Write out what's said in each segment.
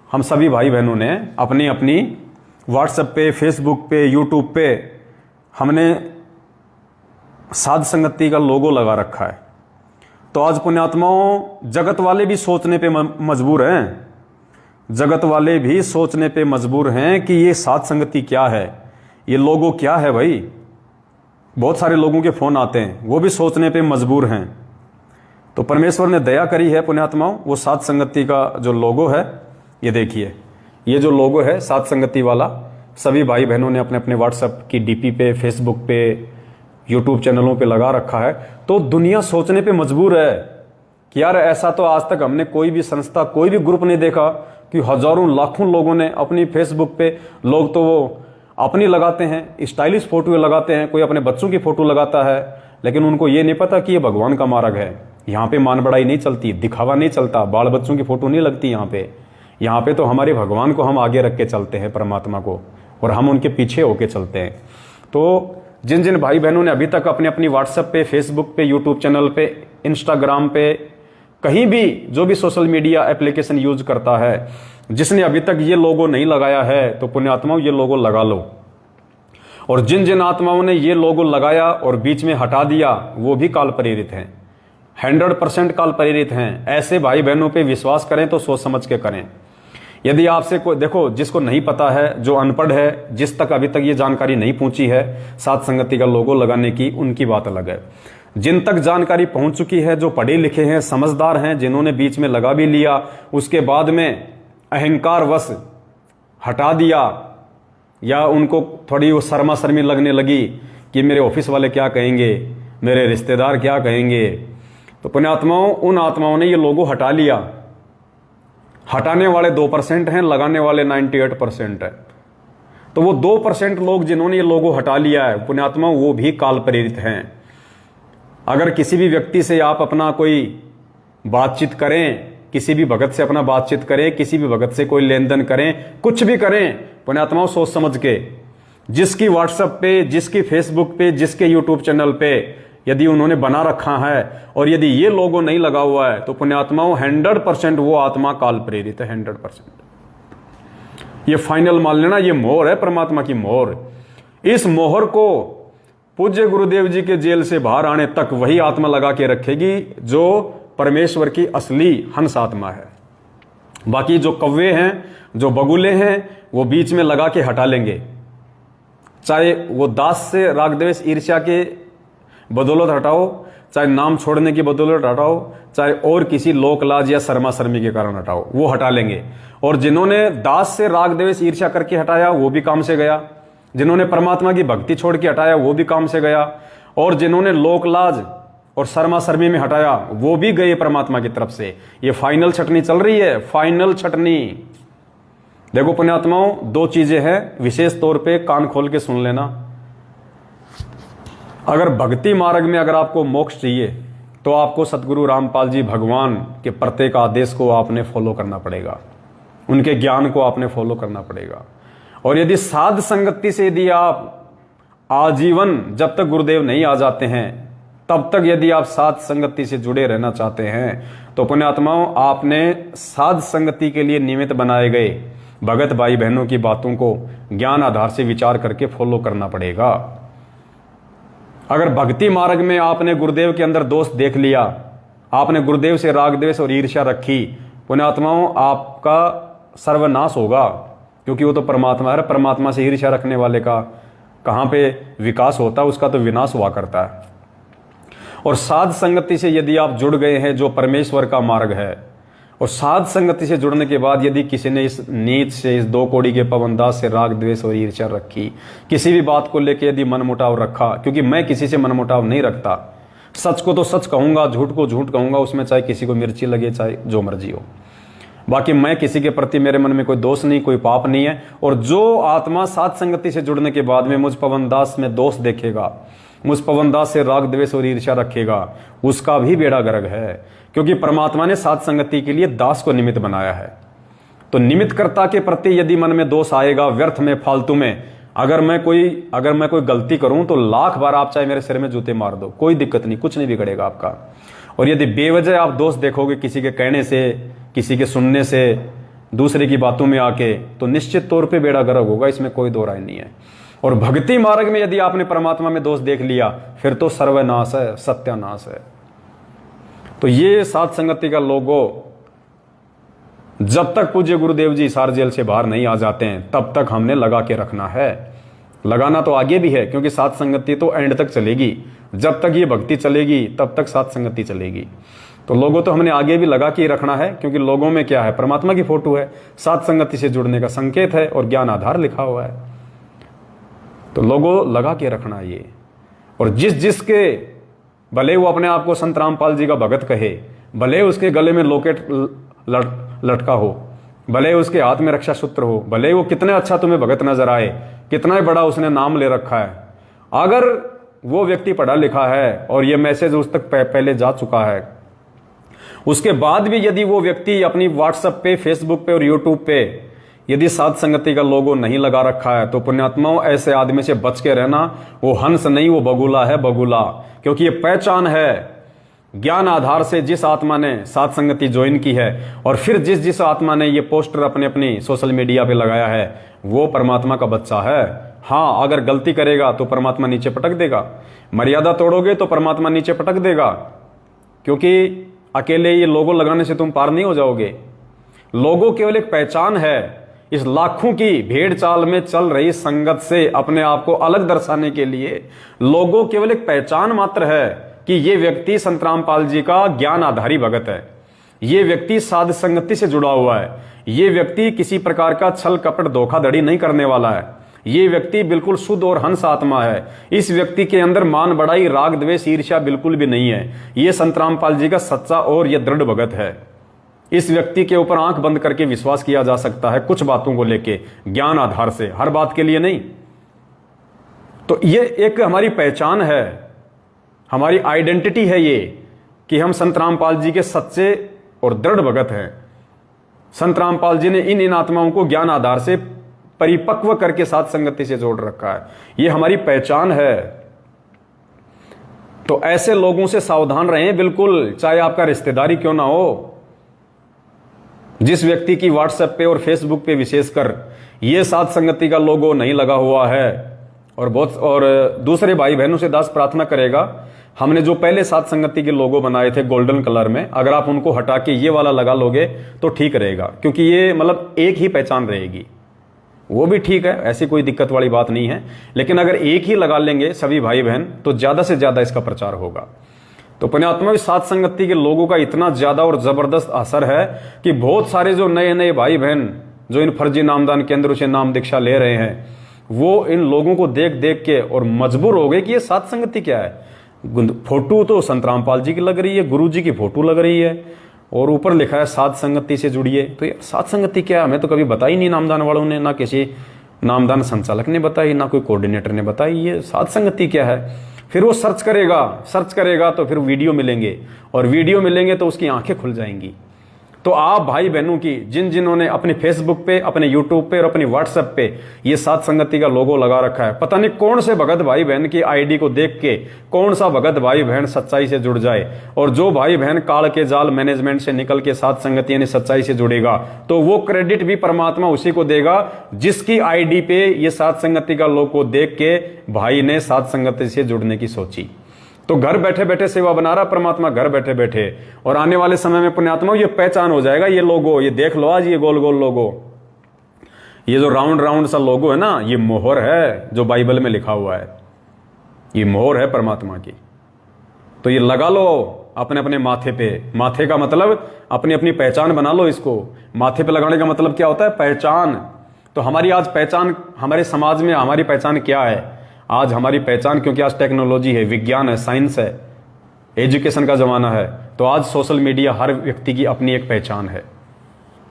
हम सभी भाई बहनों ने अपनी अपनी व्हाट्सएप पे, फेसबुक पे, यूट्यूब पे हमने साध संगति का लोगो लगा रखा है। तो आज पुण्यात्माओं, जगत वाले भी सोचने पे मजबूर हैं, जगत वाले भी सोचने पे मजबूर हैं कि ये साध संगति क्या है, ये लोगो क्या है। भाई बहुत सारे लोगों के फोन आते हैं, वो भी सोचने पे मजबूर हैं। तो परमेश्वर ने दया करी है पुण्यात्माओं, वो साध संगति का जो लोगो है, ये देखिए, ये जो लोगो है साध संगति वाला, सभी भाई बहनों ने अपने अपने व्हाट्सएप की डीपी पे, फेसबुक पे, यूट्यूब चैनलों पे लगा रखा है। तो दुनिया सोचने पे मजबूर है कि यार ऐसा तो आज तक हमने कोई भी संस्था, कोई भी ग्रुप नहीं देखा कि हजारों लाखों लोगों ने अपनी फेसबुक पे, लोग तो वो अपनी लगाते हैं, स्टाइलिश फोटो लगाते हैं, कोई अपने बच्चों की फोटो लगाता है, लेकिन उनको ये नहीं पता कि ये भगवान का मार्ग है। यहाँ पे मान बढ़ाई नहीं चलती, दिखावा नहीं चलता, बाल बच्चों की फोटो नहीं लगती यहाँ पे तो हमारे भगवान को हम आगे रख के चलते हैं, परमात्मा को, और हम उनके पीछे होके चलते हैं। तो जिन जिन भाई बहनों ने अभी तक अपने अपनी व्हाट्सएप पे, फेसबुक पे, यूट्यूब चैनल पे, इंस्टाग्राम पे, कहीं भी जो भी सोशल मीडिया एप्लीकेशन यूज करता है, जिसने अभी तक ये लोगो नहीं लगाया है, तो पुण्यात्माओं ये लोगो लगा लो। और जिन जिन आत्माओं ने ये लोगो लगाया और बीच में हटा दिया, वो भी काल प्रेरित हैं, 100% काल प्रेरित हैं। ऐसे भाई बहनों पे विश्वास करें तो सोच समझ के करें। यदि आपसे कोई, देखो, जिसको नहीं पता है, जो अनपढ़ है, जिस तक अभी तक ये जानकारी नहीं पहुंची है साध संगति का लोगो लगाने की, उनकी बात अलग है। जिन तक जानकारी पहुंच चुकी है, जो पढ़े लिखे हैं, समझदार हैं, जिन्होंने बीच में लगा भी लिया, उसके बाद में अहंकार वश हटा दिया, या उनको थोड़ी वो शर्मा शर्मी लगने लगी कि मेरे ऑफिस वाले क्या कहेंगे, मेरे रिश्तेदार क्या कहेंगे, तो पुण्यात्माओं, उन आत्माओं ने ये लोगो हटा लिया। हटाने वाले 2% हैं, लगाने वाले 98% है। तो वो 2% लोग जिन्होंने ये लोगो हटा लिया है पुण्यात्माओं, वो भी काल प्रेरित हैं। अगर किसी भी व्यक्ति से आप अपना कोई बातचीत करें, किसी भी भगत से अपना बातचीत करें, किसी भी भगत से कोई लेन देन करें, कुछ भी करें पुण्यात्माओं, सोच समझ के, जिसकी व्हाट्सएप पे, जिसकी फेसबुक पे, जिसके यूट्यूब चैनल पे यदि उन्होंने बना रखा है और यदि ये लोगो नहीं लगा हुआ है, तो पुण्यात्माओं 100% वो आत्मा काल प्रेरित है, 100%। ये फाइनल मान लेना, ये मोहर है परमात्मा की मोहर। इस मोहर को पूज्य गुरुदेव जी के जेल से बाहर आने तक वही आत्मा लगा के रखेगी जो परमेश्वर की असली हंस आत्मा है। बाकी जो कव्वे हैं, जो बगुले हैं, वो बीच में लगा के हटा लेंगे, चाहे वो दास से राग द्वेष ईर्ष्या के बदौलत हटाओ, चाहे नाम छोड़ने की बदौलत हटाओ, चाहे और किसी लोक लाज या शर्मा शर्मी के कारण हटाओ, वो हटा लेंगे। और जिन्होंने दास से राग द्वेष ईर्ष्या करके हटाया, वो भी काम से गया। जिन्होंने परमात्मा की भक्ति छोड़ के हटाया, वो भी काम से गया। और जिन्होंने लोक लाज और शर्मा शर्मी में हटाया, वो भी गए परमात्मा की तरफ से। ये फाइनल छटनी चल रही है, फाइनल छटनी। देखो पुण्यात्माओं, 2 चीजें हैं, विशेष तौर पे कान खोल के सुन लेना। अगर भक्ति मार्ग में अगर आपको मोक्ष चाहिए, तो आपको सतगुरु रामपाल जी भगवान के प्रत्येक आदेश को आपने फॉलो करना पड़ेगा, उनके ज्ञान को आपने फॉलो करना पड़ेगा। और यदि साध संगति से यदि आप आजीवन, जब तक गुरुदेव नहीं आ जाते हैं, तब तक यदि आप साध संगति से जुड़े रहना चाहते हैं, तो पुण्यात्माओं, आपने साध संगति के लिए निमित्त बनाए गए भगत भाई बहनों की बातों को ज्ञान आधार से विचार करके फॉलो करना पड़ेगा। अगर भक्ति मार्ग में आपने गुरुदेव के अंदर दोष देख लिया, आपने गुरुदेव से राग द्वेष और ईर्ष्या रखी, पुण्यात्माओं, आपका सर्वनाश होगा, क्योंकि वो तो परमात्मा है। परमात्मा से ईर्ष्या रखने वाले का कहाँ पे विकास होता है, उसका तो विनाश हुआ करता है। और साध संगति से यदि आप जुड़ गए हैं, जो परमेश्वर का मार्ग है, और साध संगति से जुड़ने के बाद यदि किसी ने इस नीच से, इस 2 कौड़ी के पवनदास से राग द्वेष और ईर्ष्या रखी, किसी भी बात को लेकर यदि मनमुटाव रखा, क्योंकि मैं किसी से मनमुटाव नहीं रखता, सच को तो सच कहूंगा, झूठ को झूठ कहूंगा, उसमें चाहे किसी को मिर्ची लगे, चाहे जो मर्जी हो। बाकी मैं किसी के प्रति, मेरे मन में कोई दोष नहीं, कोई पाप नहीं है। और जो आत्मा साध संगति से जुड़ने के बाद में मुझ पवनदास में दोष देखेगा, मुझ पवनदास से राग द्वेष और ईर्ष्या रखेगा, उसका भी बेड़ा गर्क है, क्योंकि परमात्मा ने साध संगति के लिए दास को निमित्त बनाया है। तो निमित्त कर्ता के प्रति यदि मन में दोष आएगा, व्यर्थ में, फालतू में, अगर मैं कोई गलती करूं तो 1,00,000 बार आप चाहे मेरे सिर में जूते मार दो, कोई दिक्कत नहीं, कुछ नहीं बिगड़ेगा आपका। और यदि बेवजह आप दोष देखोगे, किसी के कहने से, किसी के सुनने से, दूसरे की बातों में आके, तो निश्चित तौर पे बेड़ा गर्क होगा, इसमें कोई दो राय नहीं है। और भक्ति मार्ग में यदि आपने परमात्मा में दोष देख लिया, फिर तो सर्वनाश है, सत्यानाश है। तो ये साध संगति का लोगो, जब तक पूज्य गुरुदेव जी सार जेल से बाहर नहीं आ जाते हैं, तब तक हमने लगा के रखना है। लगाना तो आगे भी है, क्योंकि साध संगति तो एंड तक चलेगी। जब तक ये भक्ति चलेगी तब तक साध संगति चलेगी। तो लोगों तो हमने आगे भी लगा के रखना है, क्योंकि लोगों में क्या है, परमात्मा की फोटो है, साध संगति से जुड़ने का संकेत है और ज्ञान आधार लिखा हुआ है। तो लोगों लगा के रखना ये। और जिसके भले वो अपने आप को संत रामपाल जी का भगत कहे, भले उसके गले में लॉकेट लटका हो, भले उसके हाथ में रक्षा सूत्र हो, भले वो कितना अच्छा तुम्हें भगत नजर आए, कितना बड़ा उसने नाम ले रखा है, अगर वो व्यक्ति पढ़ा लिखा है और ये मैसेज उस तक पहले जा चुका है, उसके बाद भी यदि वो व्यक्ति अपनी व्हाट्सएप पे, फेसबुक पे और यूट्यूब पे यदि साध संगति का लोगो नहीं लगा रखा है, तो पुण्यात्माओं ऐसे आदमी से बच के रहना। वो हंस नहीं, वो बगुला है, बगुला। क्योंकि ये पहचान है ज्ञान आधार से जिस आत्मा ने साध संगति ज्वाइन की है, और फिर जिस आत्मा ने ये पोस्टर अपने अपनी सोशल मीडिया पे लगाया है, वो परमात्मा का बच्चा है। हाँ, अगर गलती करेगा तो परमात्मा नीचे पटक देगा, मर्यादा तोड़ोगे तो परमात्मा नीचे पटक देगा। क्योंकि अकेले ये लोगो लगाने से तुम पार नहीं हो जाओगे। लोगो केवल एक पहचान है। इस लाखों की भेड़ चाल में चल रही संगत से अपने आप को अलग दर्शाने के लिए लोगो केवल एक पहचान मात्र है कि ये व्यक्ति संत रामपाल जी का ज्ञान आधारी भगत है, ये व्यक्ति साध संगति से जुड़ा हुआ है, ये व्यक्ति किसी प्रकार का छल कपट धोखाधड़ी नहीं करने वाला है, ये व्यक्ति बिल्कुल शुद्ध और हंस आत्मा है। इस व्यक्ति के अंदर मान बढ़ाई, राग द्वेष, ईर्ष्या बिल्कुल भी नहीं है। ये संत रामपाल जी का सच्चा और ये दृढ़ भगत है। इस व्यक्ति के ऊपर आंख बंद करके विश्वास किया जा सकता है कुछ बातों को लेके, ज्ञान आधार से, हर बात के लिए नहीं। तो ये एक हमारी पहचान है, हमारी आइडेंटिटी है ये, कि हम संत रामपाल जी के सच्चे और दृढ़ भगत हैं। संत रामपाल जी ने इन आत्माओं को ज्ञान आधार से परिपक्व करके साध संगति से जोड़ रखा है। ये हमारी पहचान है। तो ऐसे लोगों से सावधान रहें बिल्कुल, चाहे आपका रिश्तेदारी क्यों ना हो। जिस व्यक्ति की व्हाट्सएप पे और फेसबुक पे विशेषकर ये साध संगति का लोगो नहीं लगा हुआ है, और दूसरे भाई बहनों से दास प्रार्थना करेगा, हमने जो पहले साध संगति के लोगो बनाए थे गोल्डन कलर में, अगर आप उनको हटा के ये वाला लगा लोगे तो ठीक रहेगा। क्योंकि ये मतलब एक ही पहचान रहेगी, वो भी ठीक है, ऐसी कोई दिक्कत वाली बात नहीं है। लेकिन अगर एक ही लगा लेंगे सभी भाई बहन, तो ज्यादा से ज्यादा इसका प्रचार होगा। तो पुण्यात्मा, साध संगति के लोगों का इतना ज्यादा और जबरदस्त असर है कि बहुत सारे जो नए नए भाई बहन जो इन फर्जी नामदान केंद्रों से नाम दीक्षा ले रहे हैं, वो इन लोगों को देख देख के और मजबूर हो गए कि ये साध संगति क्या है। फोटो तो संत रामपाल जी की लग रही है, गुरु जी की फोटो लग रही है, और ऊपर लिखा है साध संगति से जुड़िए। तो ये साध संगति क्या है, हमें तो कभी बताई नहीं नामदान वालों ने, ना किसी नामदान संचालक ने बताई, ना कोई कोऑर्डिनेटर ने बताई ये साध संगति क्या है। फिर वो सर्च करेगा तो फिर वीडियो मिलेंगे, और वीडियो मिलेंगे तो उसकी आंखें खुल जाएंगी। तो आप भाई बहनों की जिन्होंने अपने फेसबुक पे, अपने यूट्यूब पे और अपनी व्हाट्सएप पे ये साध संगति का लोगो लगा रखा है, पता नहीं कौन से भगत भाई बहन की आईडी को देख के कौन सा भगत भाई बहन सच्चाई से जुड़ जाए। और जो भाई बहन काल के जाल मैनेजमेंट से निकल के साध संगति यानी सच्चाई से जुड़ेगा, तो वो क्रेडिट भी परमात्मा उसी को देगा जिसकी आईडी पे ये साध संगति का लोगो देख के भाई ने साध संगति से जुड़ने की सोची। तो घर बैठे बैठे सेवा बना रहा परमात्मा, घर बैठे बैठे। और आने वाले समय में पुण्यात्मा ये पहचान हो जाएगा, ये लोगो, ये देख लो आज ये गोल गोल लोगो, ये जो राउंड राउंड सा लोगो है ना, ये मोहर है जो बाइबल में लिखा हुआ है, ये मोहर है परमात्मा की। तो ये लगा लो अपने अपने माथे पे। माथे का मतलब अपनी अपनी पहचान बना लो इसको। माथे पे लगाने का मतलब क्या होता है, पहचान। तो हमारी आज पहचान, हमारे समाज में हमारी पहचान क्या है आज? हमारी पहचान, क्योंकि आज टेक्नोलॉजी है, विज्ञान है, साइंस है, एजुकेशन का जमाना है, तो आज सोशल मीडिया हर व्यक्ति की अपनी एक पहचान है।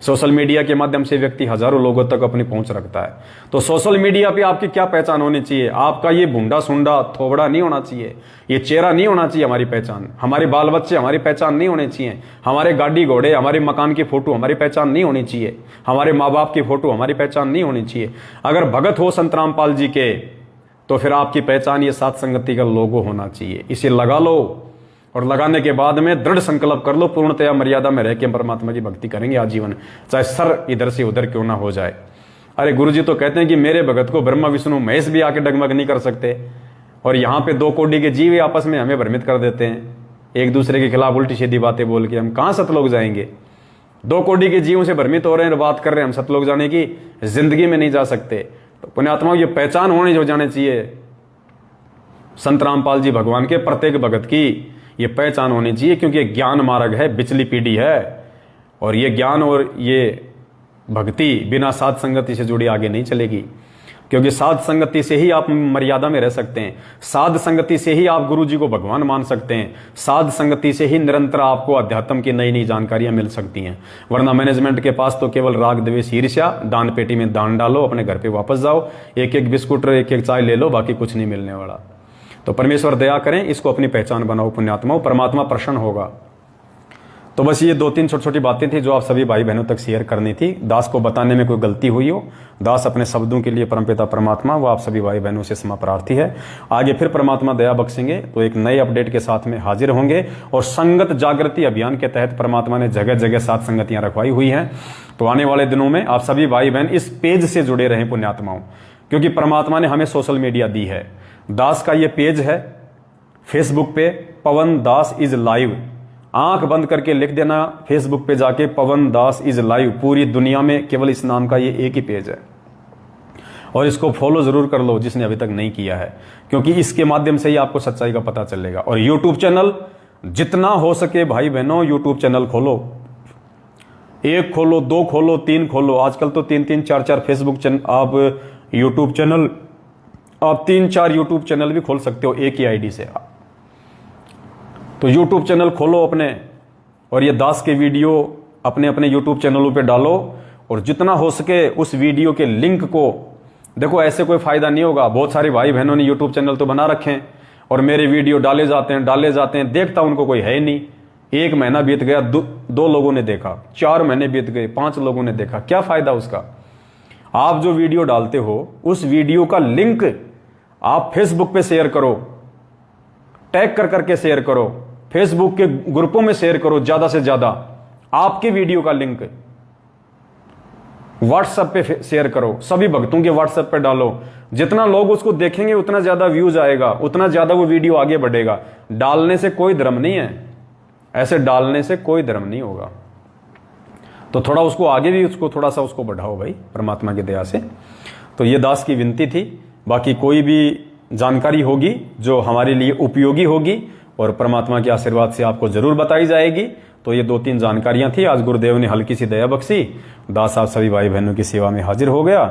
सोशल मीडिया के माध्यम से व्यक्ति हजारों लोगों तक अपनी पहुंच रखता है। तो सोशल मीडिया पे आपकी क्या पहचान होनी चाहिए? आपका ये भुंडा सुंडा थोबड़ा नहीं होना चाहिए, ये चेहरा नहीं होना चाहिए हमारी पहचान। हमारे बाल बच्चे हमारी पहचान नहीं होने चाहिए, हमारे गाड़ी घोड़े, हमारे मकान की फोटो हमारी पहचान नहीं होनी चाहिए, हमारे माँ बाप की फोटो हमारी पहचान नहीं होनी चाहिए। अगर भगत हो संत रामपाल जी के, तो फिर आपकी पहचान ये साध संगति का लोगो होना चाहिए। इसे लगा लो और लगाने के बाद में दृढ़ संकल्प कर लो, पूर्णतया मर्यादा में रह के परमात्मा की भक्ति करेंगे आजीवन, चाहे सर इधर से उधर क्यों ना हो जाए। अरे गुरुजी तो कहते हैं कि मेरे भगत को ब्रह्मा विष्णु महेश भी आके डगमग नहीं कर सकते, और यहाँ पे 2 कोटि के जीव आपस में हमें भ्रमित कर देते हैं, एक दूसरे के खिलाफ उल्टी सीधी बातें बोल के। हम कहाँ सतलोक जाएंगे? 2 कोटि के जीवों से भ्रमित हो रहे हैं और बात कर रहे हैं हम सतलोक जाने की, जिंदगी में नहीं जा सकते। तो पुण्यात्माओं, ये पहचान होनी हो जाने चाहिए संत रामपाल जी भगवान के प्रत्येक भगत की, ये पहचान होनी चाहिए, क्योंकि ये ज्ञान मार्ग है, बिचली पीढ़ी है, और ये ज्ञान और ये भक्ति बिना साध संगति से जुड़ी आगे नहीं चलेगी, क्योंकि साध संगति से ही आप मर्यादा में रह सकते हैं, साध संगति से ही आप गुरु जी को भगवान मान सकते हैं, साध संगति से ही निरंतर आपको अध्यात्म की नई नई जानकारियां मिल सकती हैं। वरना मैनेजमेंट के पास तो केवल राग द्वेष ईर्ष्या, दान पेटी में दान डालो, अपने घर पे वापस जाओ, एक एक बिस्कुट एक एक चाय ले लो, बाकी कुछ नहीं मिलने वाला। तो परमेश्वर दया करें, इसको अपनी पहचान बनाओ पुण्यात्माओं, परमात्मा प्रसन्न होगा। तो बस ये 2-3 छोटी छोटी बातें थी जो आप सभी भाई बहनों तक शेयर करनी थी। दास को बताने में कोई गलती हुई हो, दास अपने शब्दों के लिए परमपिता परमात्मा वो आप सभी भाई बहनों से क्षमा प्रार्थी है। आगे फिर परमात्मा दया बख्शेंगे तो एक नए अपडेट के साथ में हाजिर होंगे। और संगत जागृति अभियान के तहत परमात्मा ने जगह जगह साथ संगतियां रखवाई हुई हैं। तो आने वाले दिनों में आप सभी भाई बहन इस पेज से जुड़े रहें पुण्यात्माओं, क्योंकि परमात्मा ने हमें सोशल मीडिया दी है। दास का ये पेज है फेसबुक पे, पवन दास इज लाइव। आंख बंद करके लिख देना फेसबुक पे जाके, पवन दास इज लाइव। पूरी दुनिया में केवल इस नाम का ये एक ही पेज है, और इसको फॉलो जरूर कर लो जिसने अभी तक नहीं किया है, क्योंकि इसके माध्यम से ही आपको सच्चाई का पता चलेगा। और यूट्यूब चैनल जितना हो सके भाई बहनों यूट्यूब चैनल खोलो, 1 खोलो, 2 खोलो, 3 खोलो। आजकल तो 3-3, 4-4 फेसबुक चैनल, आप यूट्यूब चैनल, आप 3-4 यूट्यूब चैनल भी खोल सकते हो एक ही आईडी से। तो यूट्यूब चैनल खोलो अपने, और ये दास के वीडियो अपने अपने यूट्यूब चैनलों पे डालो, और जितना हो सके उस वीडियो के लिंक को देखो। ऐसे कोई फायदा नहीं होगा। बहुत सारे भाई बहनों ने यूट्यूब चैनल तो बना रखे हैं, और मेरे वीडियो डाले जाते हैं, देखता उनको कोई है ही नहीं। 1 महीना बीत गया, 2 लोगों ने देखा, 4 महीने बीत गए, 5 लोगों ने देखा, क्या फायदा उसका? आप जो वीडियो डालते हो उस वीडियो का लिंक आप फेसबुक पे शेयर करो, टैग कर करके शेयर करो, फेसबुक के ग्रुपों में शेयर करो ज्यादा से ज्यादा। आपके वीडियो का लिंक व्हाट्सएप पे शेयर करो, सभी भक्तों के व्हाट्सएप पे डालो। जितना लोग उसको देखेंगे उतना ज्यादा व्यूज आएगा, उतना ज्यादा वो वीडियो आगे बढ़ेगा। डालने से कोई धर्म नहीं है, ऐसे डालने से कोई धर्म नहीं होगा। तो थोड़ा उसको आगे भी उसको थोड़ा सा उसको बढ़ाओ भाई, परमात्मा की दया से। तो ये दास की विनती थी। बाकी कोई भी जानकारी होगी जो हमारे लिए उपयोगी होगी और परमात्मा के आशीर्वाद से आपको जरूर बताई जाएगी। तो ये 2-3 जानकारियां थी, आज गुरुदेव ने हल्की सी दया बख्शी। दास आप सभी भाई बहनों की सेवा में हाजिर हो गया।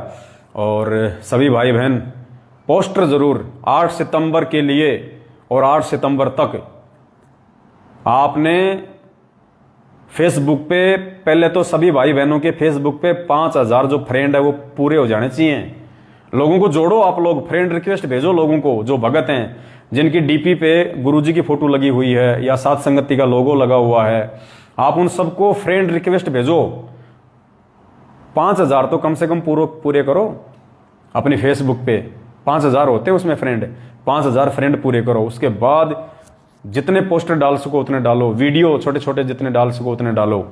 और सभी भाई बहन पोस्टर जरूर 8 सितंबर के लिए, और 8 सितंबर तक आपने फेसबुक पे, पहले तो सभी भाई बहनों के फेसबुक पे 5000 जो फ्रेंड है वो पूरे हो जाने चाहिए। लोगों को जोड़ो, आप लोग फ्रेंड रिक्वेस्ट भेजो लोगों को, जो भगत हैं जिनकी डीपी पे गुरुजी की फोटो लगी हुई है या साथ संगति का लोगो लगा हुआ है, आप उन सबको फ्रेंड रिक्वेस्ट भेजो। 5000 तो कम से कम पूरे करो अपनी फेसबुक पे। 5000 होते हैं उसमें फ्रेंड, 5000 फ्रेंड पूरे करो। उसके बाद जितने पोस्टर डाल सको उतने डालो, वीडियो छोटे छोटे जितने डाल सको उतने डालो।